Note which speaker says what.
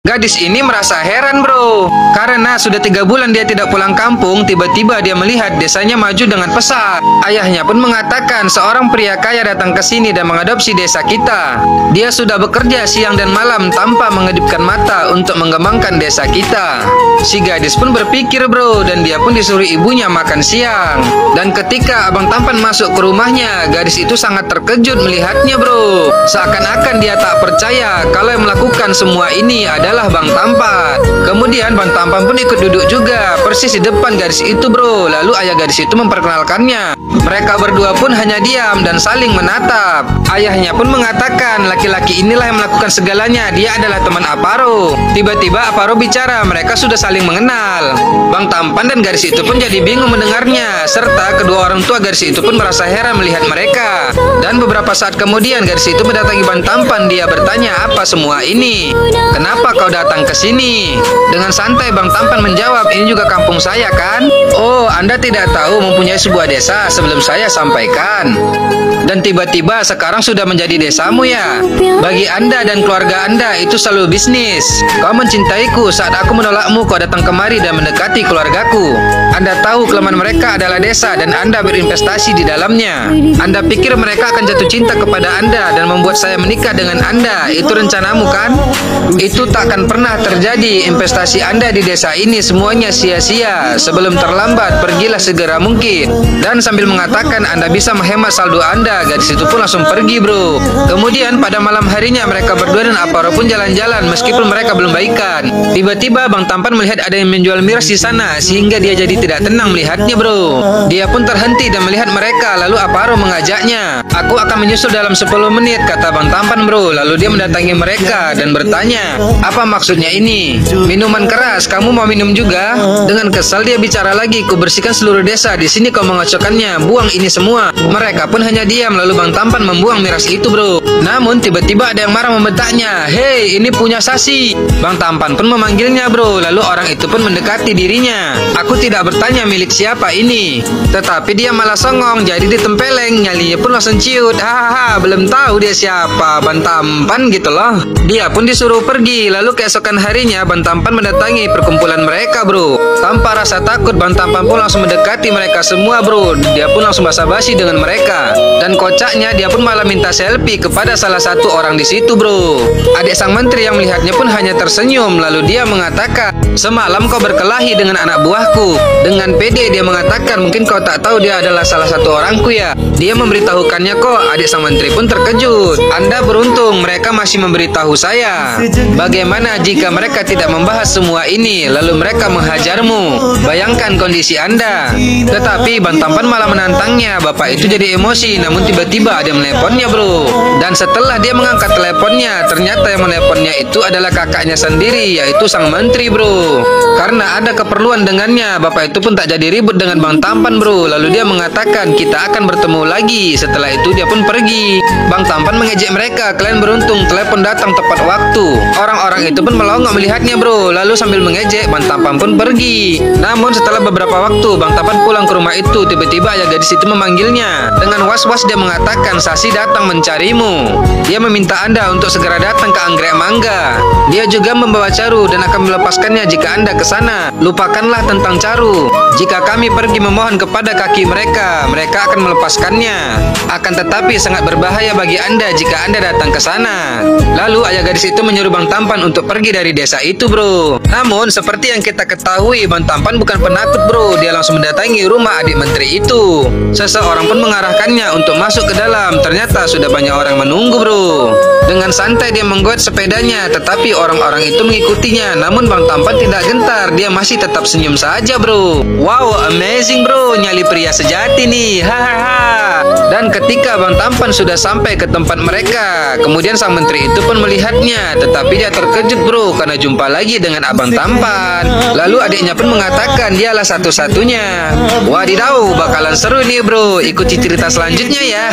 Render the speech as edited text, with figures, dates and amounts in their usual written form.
Speaker 1: Gadis ini merasa heran bro, karena sudah 3 bulan dia tidak pulang kampung. Tiba-tiba dia melihat desanya maju dengan pesat. Ayahnya pun mengatakan seorang pria kaya datang ke sini dan mengadopsi desa kita. Dia sudah bekerja siang dan malam tanpa mengedipkan mata untuk mengembangkan desa kita. Si gadis pun berpikir bro, dan dia pun disuruh ibunya makan siang. Dan ketika abang tampan masuk ke rumahnya, gadis itu sangat terkejut melihatnya bro. Seakan-akan dia tak percaya kalau yang melakukan semua ini adalah Bang Tampan. Kemudian Bang Tampan pun ikut duduk juga persis di depan gadis itu bro. Lalu ayah gadis itu memperkenalkannya. Mereka berdua pun hanya diam dan saling menatap. Ayahnya pun mengatakan laki-laki inilah yang melakukan segalanya. Dia adalah teman Aparo. Tiba-tiba Aparo bicara, mereka sudah saling mengenal. Bang Tampan dan gadis itu pun jadi bingung mendengarnya. Serta kedua orang tua gadis itu pun merasa heran melihat mereka. Dan beberapa saat kemudian gadis itu mendatangi Bang Tampan. Dia bertanya, apa semua ini? Kenapa kau datang ke sini? Dengan santai Bang Tampan menjawab, ini juga kampung saya kan? Oh, Anda tidak tahu mempunyai sebuah desa sebelum saya sampaikan. Dan tiba-tiba sekarang sudah menjadi desamu ya. Bagi Anda dan keluarga Anda itu selalu bisnis. Kau mencintaiku saat aku menolakmu, kau datang kemari dan mendekati keluargaku. Anda tahu kelemahan mereka adalah desa dan Anda berinvestasi di dalamnya. Anda pikir mereka akan jatuh cinta kepada Anda dan membuat saya menikah dengan Anda. Itu rencanamu kan? Itu tak akan pernah terjadi. Investasi Anda di desa ini semuanya sia-sia. Sebelum terlambat, pergilah segera mungkin. Dan sambil mengatakan Anda bisa menghemat saldo Anda, gadis itu pun langsung pergi bro. Kemudian pada malam harinya mereka berdua dan Aparo pun jalan-jalan meskipun mereka belum baikan. Tiba-tiba Bang Tampan melihat ada yang menjual miras di sana sehingga dia jadi tidak tenang melihatnya bro. Dia pun terhenti dan melihat mereka. Lalu Aparo mengajaknya. Aku akan menyusul dalam 10 menit kata Bang Tampan bro. Lalu dia mendatangi mereka dan bertanya, apa maksudnya ini? Minuman keras, kamu mau minum juga? Dengan kesal dia bicara lagi, ku bersihkan seluruh desa. Di sini kau mengocokkannya, buang ini semua. Mereka pun hanya diam. Lalu Bang Tampan membuang miras itu bro. Namun tiba-tiba ada yang marah membentaknya. Hei, ini punya Sasi. Bang Tampan pun memanggilnya bro. Lalu orang itu pun mendekati dirinya. Aku tidak bertanya milik siapa ini, tetapi dia malah songong jadi ditempeleng. Nyalinya pun langsung ciut. Hahaha, belum tahu dia siapa, Bang Tampan gitu loh. Dia pun disuruh pergi. Lalu keesokan harinya Bang Tampan mendatangi perkumpulan mereka bro. Tanpa rasa takut Bang Tampan pun langsung mendekati mereka semua bro. Dia pun langsung basa-basi dengan mereka. Dan kocaknya dia pun malah minta selfie kepada salah satu orang di situ bro. Adik sang menteri yang melihatnya pun hanya tersenyum. Lalu dia mengatakan, semalam kau berkelahi dengan anak buahku. Dengan pede dia mengatakan, mungkin kau tak tahu dia adalah salah satu orangku ya. Dia memberitahukannya kok. Adik sang menteri pun terkejut. Anda beruntung mereka masih memberitahu saya. Bagaimana jika mereka tidak membahas semua ini lalu mereka menghajarmu? Bayangkan kondisi Anda. Tetapi Bang Tampan malah menantangnya. Bapak itu jadi emosi. Namun tiba-tiba ada yang meneleponnya bro. Dan setelah dia mengangkat teleponnya, ternyata yang meneleponnya itu adalah kakaknya sendiri, yaitu sang menteri bro. Karena ada keperluan dengannya, bapak itu pun tak jadi ribut dengan Bang Tampan bro. Lalu dia mengatakan kita akan bertemu lagi. Setelah itu dia pun pergi. Bang Tampan mengejek mereka, kalian beruntung telepon datang tepat waktu. Orang-orang itu pun melongok melihatnya bro. Lalu sambil mengejek Bang Tampan pun pergi. Namun setelah beberapa waktu Bang Tampan pulang ke rumah itu, tiba-tiba ayah gadis itu memanggilnya. Dengan was-was dia mengatakan Sasi datang mencarimu. Dia meminta Anda untuk segera datang ke Anggrek Mangga. Dia juga membawa Caru dan akan melepaskannya jika Anda ke sana. Lupakanlah tentang Caru. Jika kami pergi memohon kepada kaki mereka, mereka akan melepaskannya. Akan tetapi sangat berbahaya bagi Anda jika Anda datang ke sana. Lalu ayah gadis itu menyuruh Bang Tampan untuk pergi dari desa itu bro. Namun seperti yang kita ketahui, Bang Tampan bukan penakut bro. Dia langsung mendatangi rumah adik menteri itu. Seseorang pun mengarahkannya untuk masuk ke dalam. Ternyata sudah banyak orang menunggu bro. Dengan santai dia menggoyat sepedanya, tetapi orang-orang itu mengikutinya. Namun Bang Tampan tidak gentar, dia masih tetap senyum saja bro. Wow, amazing bro, nyali pria sejati nih. Hahaha. Dan ketika Bang Tampan sudah sampai ke tempat mereka, kemudian sang menteri itu pun melihatnya. Tetapi dia terkejut bro, karena jumpa lagi dengan Abang Tampan. Lalu adiknya pun mengatakan dialah satu-satunya. Wadidaw, bakalan seru nih bro. Ikuti cerita selanjutnya ya.